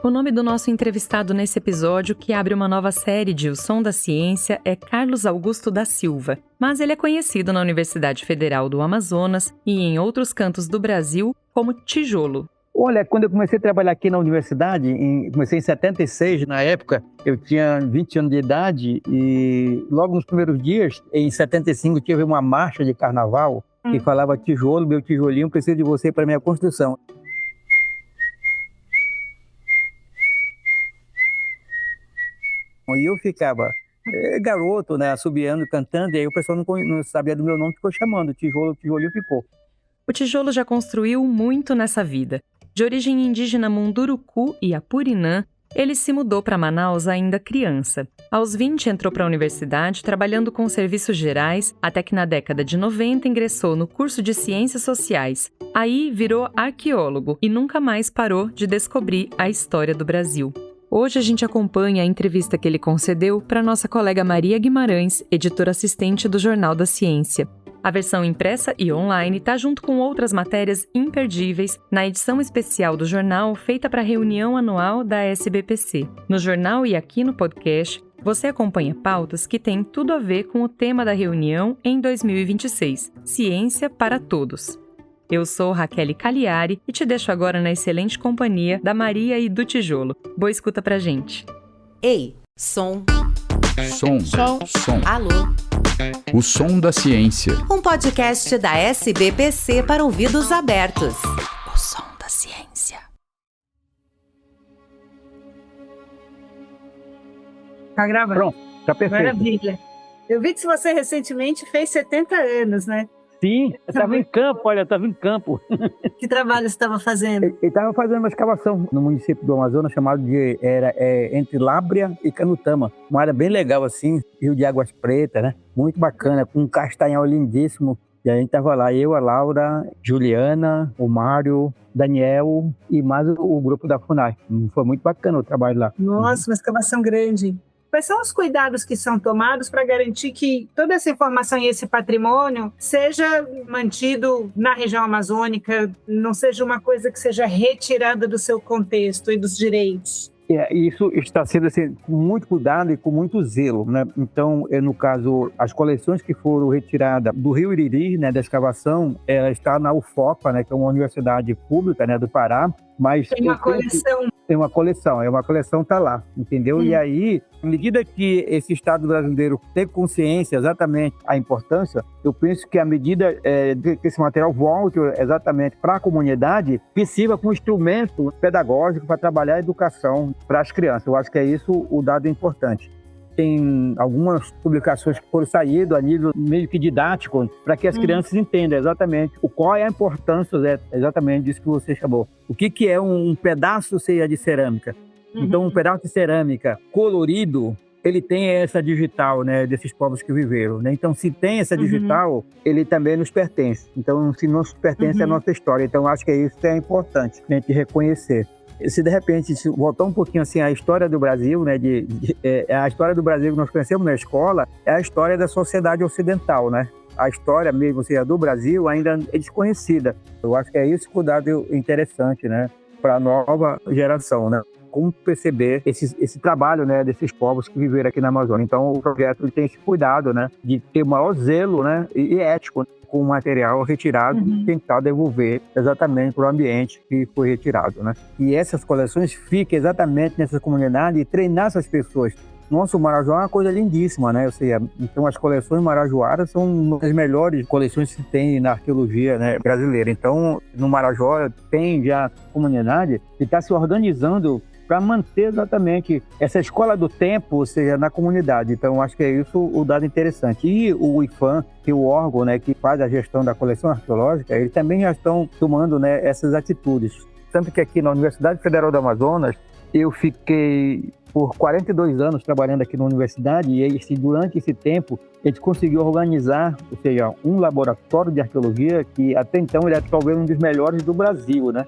O nome do nosso entrevistado nesse episódio, que abre uma nova série de O Som da Ciência, é Carlos Augusto da Silva, mas ele é conhecido na Universidade Federal do Amazonas e em outros cantos do Brasil como Tijolo. Olha, quando eu comecei a trabalhar aqui na universidade, comecei em 76, na época, eu tinha 20 anos de idade e logo nos primeiros dias, em 75, tive uma marcha de carnaval que falava: tijolo, meu tijolinho, preciso de você para minha construção. E eu ficava garoto, né, assobiando, cantando, e aí o pessoal não sabia do meu nome, ficou chamando, tijolo, tijolinho ficou. O tijolo já construiu muito nessa vida. De origem indígena Munduruku e Apurinã, ele se mudou para Manaus ainda criança. Aos 20 entrou para a universidade trabalhando com serviços gerais, até que na década de 90 ingressou no curso de Ciências Sociais. Aí virou arqueólogo e nunca mais parou de descobrir a história do Brasil. Hoje a gente acompanha a entrevista que ele concedeu para nossa colega Maria Guimarães, editora assistente do Jornal da Ciência. A versão impressa e online está junto com outras matérias imperdíveis na edição especial do jornal feita para a reunião anual da SBPC. No jornal e aqui no podcast, você acompanha pautas que têm tudo a ver com o tema da reunião em 2026, Ciência para Todos. Eu sou Raquel Cagliari e te deixo agora na excelente companhia da Maria e do Tijolo. Boa escuta pra gente. Ei, som. Som. Alô. O Som da Ciência. Um podcast da SBPC para ouvidos abertos. O Som da Ciência. Tá gravando? Pronto, tá perfeito. Maravilha. Eu vi que você recentemente fez 70 anos, né? Sim, eu estava em campo, olha, eu estava em campo. Que trabalho você estava fazendo? Eu estava fazendo uma escavação no município do Amazonas, chamado de, entre Lábrea e Canutama. Uma área bem legal assim, rio de águas pretas, né? Muito bacana, com um castanhal lindíssimo. E a gente estava lá, eu, a Laura, Juliana, o Mário, Daniel e mais o grupo da FUNAI. Foi muito bacana o trabalho lá. Nossa, uma escavação grande. Quais são os cuidados que são tomados para garantir que toda essa informação e esse patrimônio seja mantido na região amazônica, não seja uma coisa que seja retirada do seu contexto e dos direitos? Isso está sendo assim, com muito cuidado e com muito zelo, né? Então, no caso, as coleções que foram retiradas do Rio Iriri, né, da escavação, ela está na UFOPA, né, que é uma universidade pública, né, do Pará. Mas tem uma coleção. Tem uma coleção está lá, entendeu? E aí, à medida que esse Estado brasileiro tem consciência exatamente a importância, eu penso que à medida que esse material volte exatamente para a comunidade, que sirva como instrumento pedagógico para trabalhar a educação para as crianças. Eu acho que é isso o dado importante. Tem algumas publicações que foram saídas a nível meio que didático para que as crianças entendam exatamente qual é a importância exatamente disso que você chamou. O que é um pedaço de cerâmica? Então, um pedaço de cerâmica colorido, ele tem essa digital, né, desses povos que viveram, né? Então, se tem essa digital, ele também nos pertence. Então, se nos pertence à nossa história. Então, acho que isso é importante a gente reconhecer. Se de repente voltar um pouquinho assim a história do Brasil, né, a história do Brasil que nós conhecemos na escola é a história da sociedade ocidental, né? A história mesmo, ou seja, do Brasil ainda é desconhecida. Eu acho que é isso que o dado interessante, né, para a nova geração, né? Como perceber esse trabalho, né, desses povos que viveram aqui na Amazônia. Então, o projeto tem esse cuidado, né, de ter o maior zelo, né, e ético com o material retirado e tentar devolver exatamente para o ambiente que foi retirado, né? E essas coleções fiquem exatamente nessa comunidade e treinar essas pessoas. Nossa, o Marajó é uma coisa lindíssima, né? Ou seja, então as coleções marajoaras são uma das melhores coleções que tem na arqueologia, né, brasileira. Então, no Marajó tem já comunidade que está se organizando para manter exatamente essa escola do tempo, ou seja, na comunidade. Então, acho que é isso o dado interessante. E o IPHAN, que é o órgão, né, que faz a gestão da coleção arqueológica, eles também já estão tomando, né, essas atitudes. Tanto que aqui na Universidade Federal do Amazonas, eu fiquei por 42 anos trabalhando aqui na universidade e durante esse tempo a gente conseguiu organizar, ou seja, um laboratório de arqueologia que até então ele é talvez um dos melhores do Brasil, né?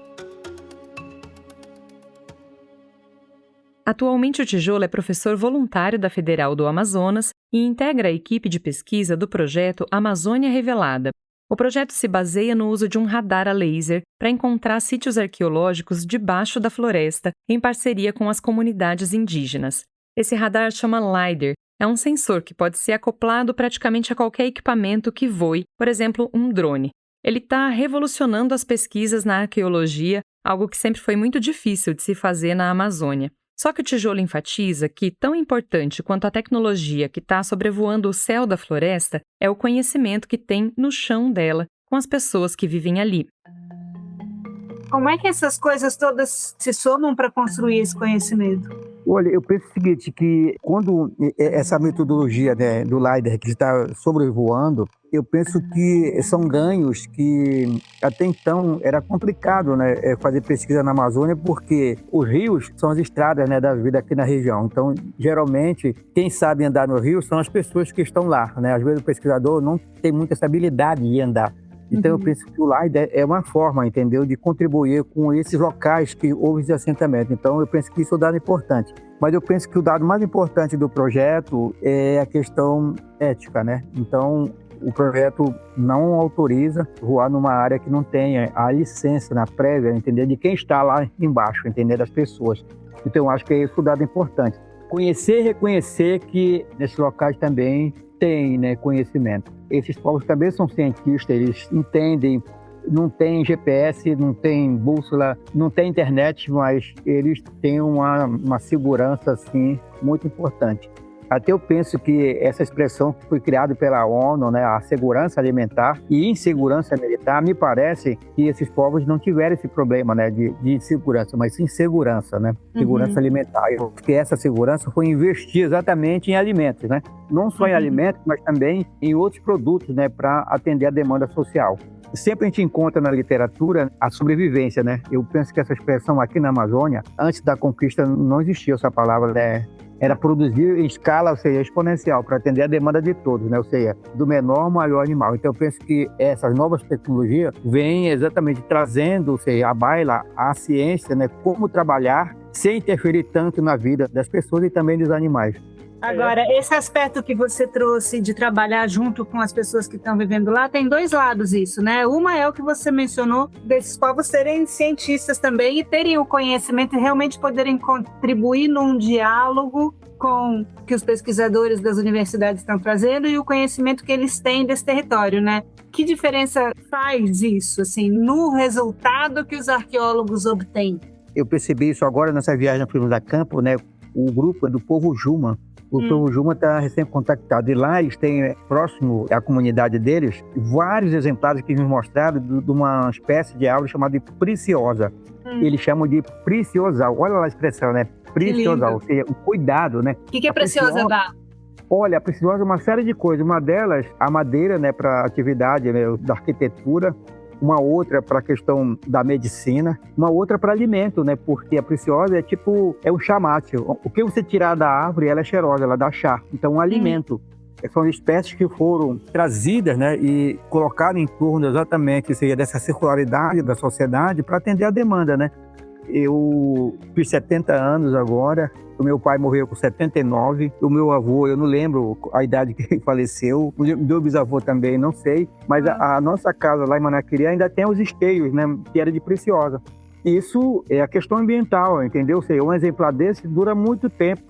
Atualmente, o Tijolo é professor voluntário da Federal do Amazonas e integra a equipe de pesquisa do projeto Amazônia Revelada. O projeto se baseia no uso de um radar a laser para encontrar sítios arqueológicos debaixo da floresta, em parceria com as comunidades indígenas. Esse radar chama LiDAR. É um sensor que pode ser acoplado praticamente a qualquer equipamento que voe, por exemplo, um drone. Ele está revolucionando as pesquisas na arqueologia, algo que sempre foi muito difícil de se fazer na Amazônia. Só que o tijolo enfatiza que, tão importante quanto a tecnologia que está sobrevoando o céu da floresta, é o conhecimento que tem no chão dela, com as pessoas que vivem ali. Como é que essas coisas todas se somam para construir esse conhecimento? Olha, eu penso o seguinte, que quando essa metodologia, né, do LiDAR que está sobrevoando, eu penso que são ganhos que até então era complicado, né, fazer pesquisa na Amazônia, porque os rios são as estradas, né, da vida aqui na região. Então, geralmente, quem sabe andar no rio são as pessoas que estão lá, né? Às vezes o pesquisador não tem muita essa habilidade de andar. Então, eu penso que o LiDAR é uma forma, entendeu, de contribuir com esses locais que houve esse assentamento. Então, eu penso que isso é um dado importante. Mas eu penso que o dado mais importante do projeto é a questão ética, né? Então, o projeto não autoriza voar numa área que não tenha a licença na prévia, entender, de quem está lá embaixo, entender, das pessoas. Então, eu acho que é esse o dado importante. Conhecer e reconhecer que nesses locais também tem, né, conhecimento. Esses povos também são cientistas, eles entendem, não tem GPS, não tem bússola, não tem internet, mas eles têm uma segurança, assim, muito importante. Até eu penso que essa expressão que foi criada pela ONU, né, a segurança alimentar e insegurança militar, me parece que esses povos não tiveram esse problema, né, de segurança, mas sim segurança, né, segurança alimentar. Eu acho que essa segurança foi investir exatamente em alimentos, né, não só em alimentos, mas também em outros produtos, né, para atender a demanda social. Sempre a gente encontra na literatura a sobrevivência, né? Eu penso que essa expressão aqui na Amazônia, antes da conquista, não existia essa palavra, né? Era produzir em escala, ou seja, exponencial, para atender a demanda de todos, né? Ou seja, do menor ao maior animal. Então, eu penso que essas novas tecnologias vêm exatamente trazendo, ou seja, à baila a ciência, né? Como trabalhar sem interferir tanto na vida das pessoas e também dos animais. Agora, esse aspecto que você trouxe de trabalhar junto com as pessoas que estão vivendo lá, tem dois lados isso, né? Uma é o que você mencionou, desses povos serem cientistas também e terem o conhecimento e realmente poderem contribuir num diálogo com o que os pesquisadores das universidades estão trazendo e o conhecimento que eles têm desse território, né? Que diferença faz isso, assim, no resultado que os arqueólogos obtêm? Eu percebi isso agora nessa viagem para o da Campo, né? O grupo é do povo Juma. O povo Juma está recém-contactado. E lá eles têm, próximo à comunidade deles, vários exemplares que nos mostraram de uma espécie de árvore chamada de preciosa. Eles chamam de preciosal. Olha lá a expressão, né? Preciosal, ou seja, o cuidado, né? O que é preciosa dá? Olha, a preciosa é uma série de coisas. Uma delas, a madeira, né, para atividade, né, da arquitetura. Uma outra para a questão da medicina, uma outra para alimento, né? Porque a preciosa é um chá mate. O que você tirar da árvore, ela é cheirosa, ela dá chá. Então, um alimento. São espécies que foram trazidas, né? E colocadas em torno exatamente, seja, dessa circularidade da sociedade para atender a demanda, né? Eu fiz 70 anos agora. O meu pai morreu com 79. O meu avô, eu não lembro a idade que ele faleceu. O meu bisavô também, não sei. Mas a nossa casa lá em Manaquiri ainda tem os esteios, né? Que era de preciosa. Isso é a questão ambiental, entendeu? Ou seja, um exemplar desse dura muito tempo.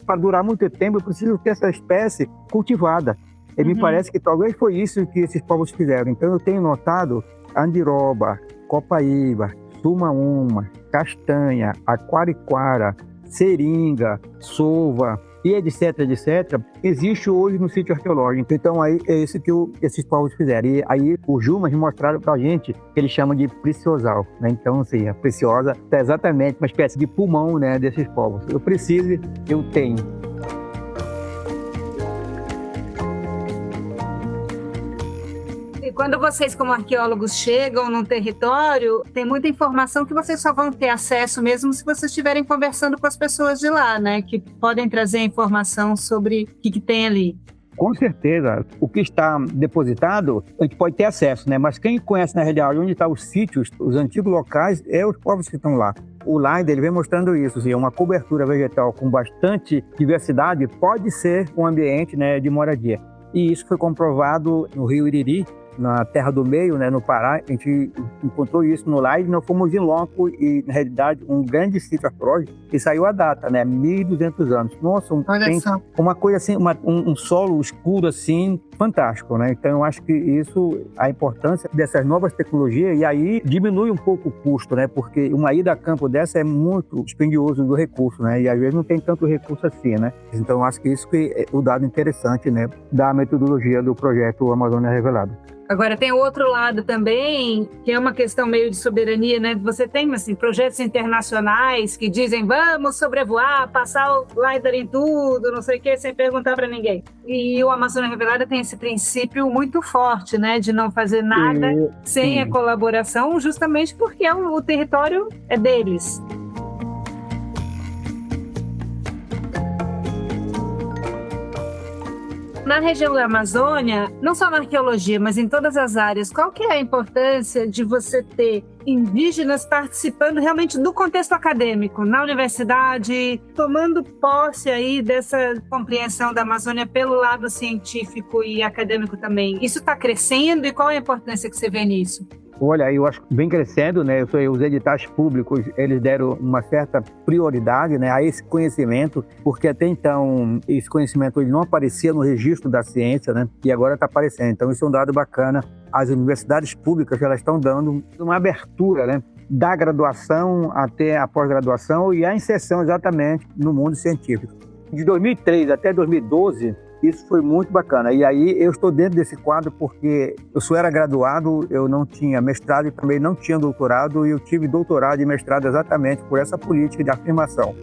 Para durar muito tempo, eu preciso ter essa espécie cultivada. E me parece que talvez foi isso que esses povos fizeram. Então, eu tenho notado andiroba, copaíba, sumaúma, castanha, aquariquara, seringa, sova e etc, etc, existe hoje no sítio arqueológico. Então, aí é isso que esses povos fizeram. E aí, os Jumas mostraram pra gente que eles chamam de preciosal, né? Então, assim, a preciosa é exatamente uma espécie de pulmão, né, desses povos. Eu preciso, eu tenho. Quando vocês, como arqueólogos, chegam num território, tem muita informação que vocês só vão ter acesso mesmo se vocês estiverem conversando com as pessoas de lá, né? Que podem trazer informação sobre o que tem ali. Com certeza. O que está depositado, a gente pode ter acesso, né? Mas quem conhece, na realidade, onde estão os sítios, os antigos locais, é os povos que estão lá. O LiDAR, ele vem mostrando isso, assim, uma cobertura vegetal com bastante diversidade pode ser um ambiente, né, de moradia. E isso foi comprovado no Rio Iriri, na Terra do Meio, né, no Pará. A gente encontrou isso no lá e nós fomos em loco e, na realidade, um grande sítio arqueológico e saiu a data, né, 1.200 anos. Nossa, Olha só. uma coisa assim, um solo escuro assim, fantástico, né? Então eu acho que isso, a importância dessas novas tecnologias, e aí diminui um pouco o custo, né? Porque uma ida a campo dessa é muito dispendioso do recurso, né? E às vezes não tem tanto recurso assim, né? Então eu acho que isso que é o dado interessante, né? Da metodologia do projeto Amazônia Revelada. Agora, tem o outro lado também, que é uma questão meio de soberania, né? Você tem, assim, projetos internacionais que dizem vamos sobrevoar, passar o LiDAR em tudo, não sei o quê, sem perguntar para ninguém. E o Amazônia Revelada tem esse princípio muito forte, né? De não fazer nada sem a colaboração, justamente porque o território é deles. Na região da Amazônia, não só na arqueologia, mas em todas as áreas, qual que é a importância de você ter indígenas participando realmente do contexto acadêmico, na universidade, tomando posse aí dessa compreensão da Amazônia pelo lado científico e acadêmico também? Isso está crescendo e qual é a importância que você vê nisso? Olha, eu acho que vem crescendo, né? Os editais públicos, eles deram uma certa prioridade, né, a esse conhecimento, porque até então esse conhecimento ele não aparecia no registro da ciência, né? E agora está aparecendo. Então isso é um dado bacana. As universidades públicas, elas estão dando uma abertura, né, da graduação até a pós-graduação e a inserção exatamente no mundo científico. De 2003 até 2012, isso foi muito bacana. E aí eu estou dentro desse quadro porque eu só era graduado, eu não tinha mestrado e também não tinha doutorado, e eu tive doutorado e mestrado exatamente por essa política de afirmação.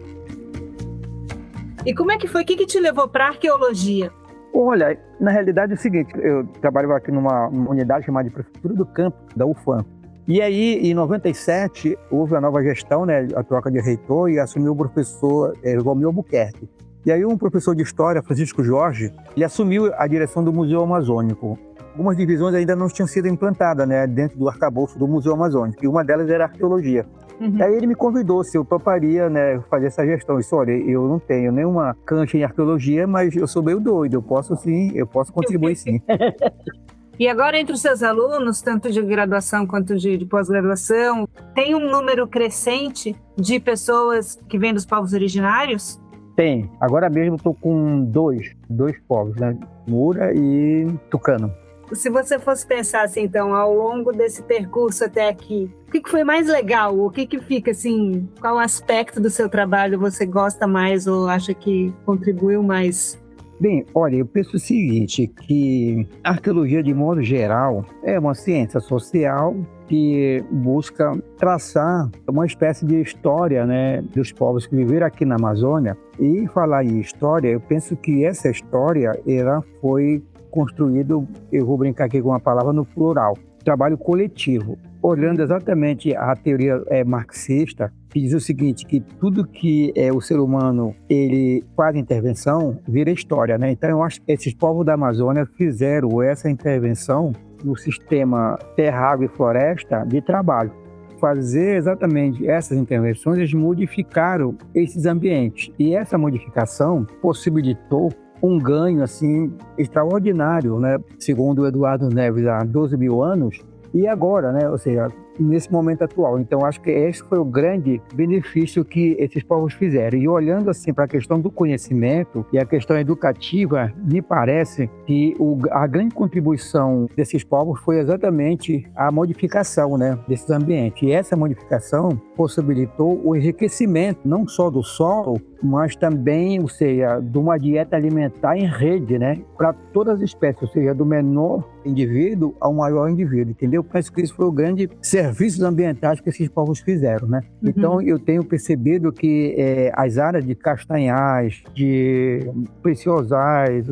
E como é que foi? O que te levou para a arqueologia? Olha, na realidade é o seguinte, eu trabalho aqui numa unidade chamada de Prefeitura do Campo, da UFAM. E aí, em 97, houve a nova gestão, né, a troca de reitor, e assumiu o professor Romeu Albuquerque. E aí um professor de História, Francisco Jorge, ele assumiu a direção do Museu Amazônico. Algumas divisões ainda não tinham sido implantadas, né, dentro do arcabouço do Museu Amazônico, e uma delas era a arqueologia. E aí ele me convidou se eu toparia, né, fazer essa gestão. Eu disse, olha, eu não tenho nenhuma cancha em arqueologia, mas eu sou meio doido, eu posso contribuir sim. E agora, entre os seus alunos, tanto de graduação quanto de pós-graduação, tem um número crescente de pessoas que vêm dos povos originários? Tem. Agora mesmo estou com dois povos, né? Mura e Tucano. Se você fosse pensar assim, então, ao longo desse percurso até aqui, o que foi mais legal? O que fica assim? Qual aspecto do seu trabalho você gosta mais ou acha que contribuiu mais? Bem, olha, eu penso o seguinte, que a arqueologia, de modo geral, é uma ciência social que busca traçar uma espécie de história, né, dos povos que viveram aqui na Amazônia. E falar em história, eu penso que essa história ela foi construída, eu vou brincar aqui com a palavra, no plural, trabalho coletivo, olhando exatamente a teoria marxista, que diz o seguinte, que tudo que o ser humano ele faz intervenção vira história, né? Então eu acho que esses povos da Amazônia fizeram essa intervenção no sistema terra, água e floresta de trabalho. Fazer exatamente essas intervenções, eles modificaram esses ambientes. E essa modificação possibilitou um ganho assim extraordinário, né? Segundo o Eduardo Neves, há 12 mil anos, e agora, né? Ou seja, nesse momento atual. Então, acho que esse foi o grande benefício que esses povos fizeram. E olhando assim para a questão do conhecimento e a questão educativa, me parece que a grande contribuição desses povos foi exatamente a modificação, né, desses ambientes. E essa modificação possibilitou o enriquecimento não só do solo, mas também, ou seja, de uma dieta alimentar em rede, né, para todas as espécies, ou seja, do menor indivíduo ao maior indivíduo, entendeu? Penso que isso foi o grande serviços ambientais que esses povos fizeram, né? Então, eu tenho percebido que as áreas de castanhais, de preciosais,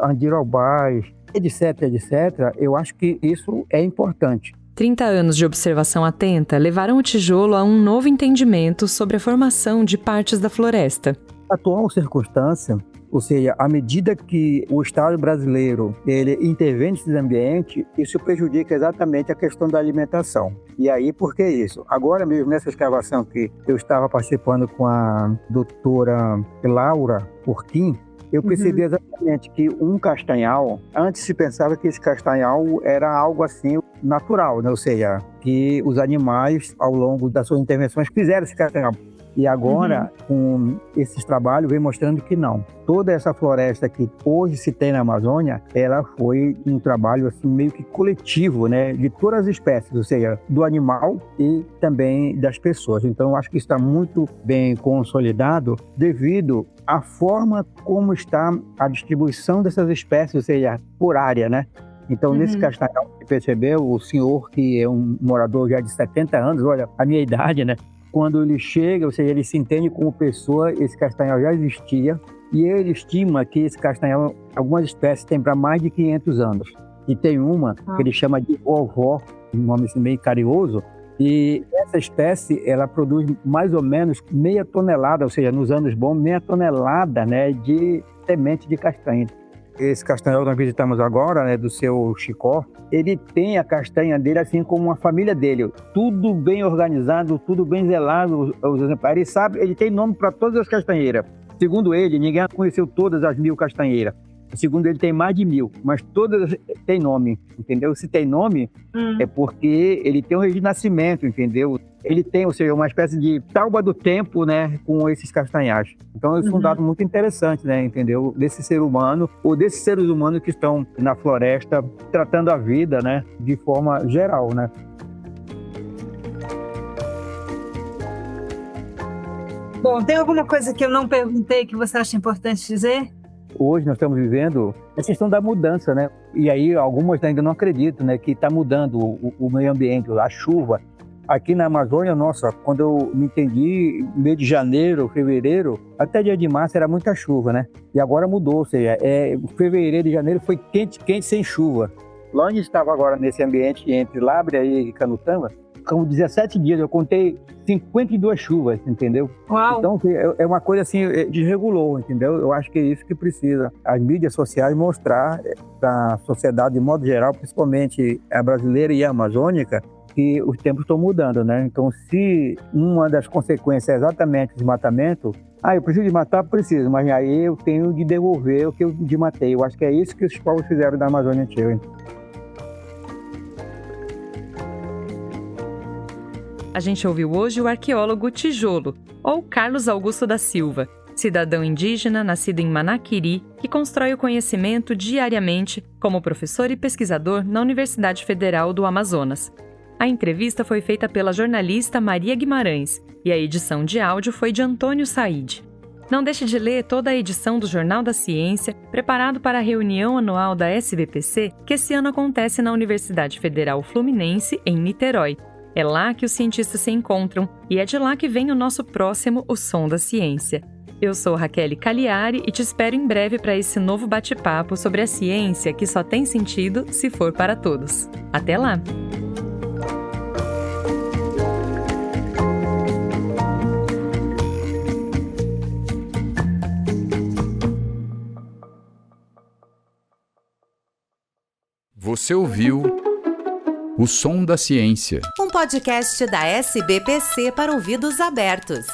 andirobais, etc., eu acho que isso é importante. 30 anos de observação atenta levaram o tijolo a um novo entendimento sobre a formação de partes da floresta. A atual circunstância, ou seja, à medida que o Estado brasileiro ele intervém nesses ambientes, isso prejudica exatamente a questão da alimentação. E aí, por que isso? Agora mesmo, nessa escavação que eu estava participando com a doutora Laura Porquim, eu percebi exatamente que um castanhal, antes se pensava que esse castanhal era algo assim natural, né? Ou seja, que os animais, ao longo das suas intervenções, fizeram esse castanhal. E agora, com esses trabalhos, vem mostrando que não. Toda essa floresta que hoje se tem na Amazônia, ela foi um trabalho assim, meio que coletivo, né? De todas as espécies, ou seja, do animal e também das pessoas. Então, eu acho que está muito bem consolidado devido à forma como está a distribuição dessas espécies, ou seja, por área, né? Então, nesse castanhal, você percebeu, o senhor, que é um morador já de 70 anos, olha, a minha idade, né? Quando ele chega, ou seja, ele se entende como pessoa, esse castanhal já existia, e ele estima que esse castanhal, algumas espécies, têm para mais de 500 anos. E tem uma que ele chama de vovó, um nome assim meio carinhoso, e essa espécie, ela produz mais ou menos meia tonelada, ou seja, nos anos bons, meia tonelada, né, de semente de castanha. Esse castanhal que nós visitamos agora, né, do seu Chicó, ele tem a castanha dele assim como uma família dele. Tudo bem organizado, tudo bem zelado, os exemplares. Ele sabe, ele tem nome para todas as castanheiras. Segundo ele, ninguém conheceu todas as 1000 castanheiras. Segundo ele, tem mais de 1000, mas todas têm nome, entendeu? Se tem nome, é porque ele tem um registro de nascimento, entendeu? Ele tem, ou seja, uma espécie de tábua do tempo, né, com esses castanhais. Então, isso é um dado muito interessante, né, entendeu? Desse ser humano, ou desses seres humanos que estão na floresta, tratando a vida, né, de forma geral, né? Bom, tem alguma coisa que eu não perguntei que você acha importante dizer? Hoje nós estamos vivendo a questão da mudança, né? E aí algumas ainda não acreditam, né, que está mudando o meio ambiente, a chuva. Aqui na Amazônia, nossa, quando eu me entendi, mês de janeiro, fevereiro, até dia de março era muita chuva, né? E agora mudou, ou seja, fevereiro e janeiro foi quente, quente, sem chuva. Lá onde estava agora nesse ambiente entre Lábrea e Canutama, com 17 dias, eu contei 52 chuvas, entendeu? Uau. Então, é uma coisa assim, desregulou, entendeu? Eu acho que é isso que precisa. As mídias sociais mostrar para a sociedade de modo geral, principalmente a brasileira e a amazônica, que os tempos estão mudando, né? Então, se uma das consequências é exatamente o desmatamento, eu preciso desmatar? Preciso, mas aí eu tenho de devolver o que eu desmatei. Eu acho que é isso que os povos fizeram da Amazônia Antiga. A gente ouviu hoje o arqueólogo Tijolo, ou Carlos Augusto da Silva, cidadão indígena nascido em Manaquiri, que constrói o conhecimento diariamente como professor e pesquisador na Universidade Federal do Amazonas. A entrevista foi feita pela jornalista Maria Guimarães e a edição de áudio foi de Antônio Said. Não deixe de ler toda a edição do Jornal da Ciência, preparado para a reunião anual da SBPC, que esse ano acontece na Universidade Federal Fluminense, em Niterói. É lá que os cientistas se encontram e é de lá que vem o nosso próximo O Som da Ciência. Eu sou Raquel Cagliari e te espero em breve para esse novo bate-papo sobre a ciência que só tem sentido se for para todos. Até lá! Você ouviu O Som da Ciência. Um podcast da SBPC para ouvidos abertos.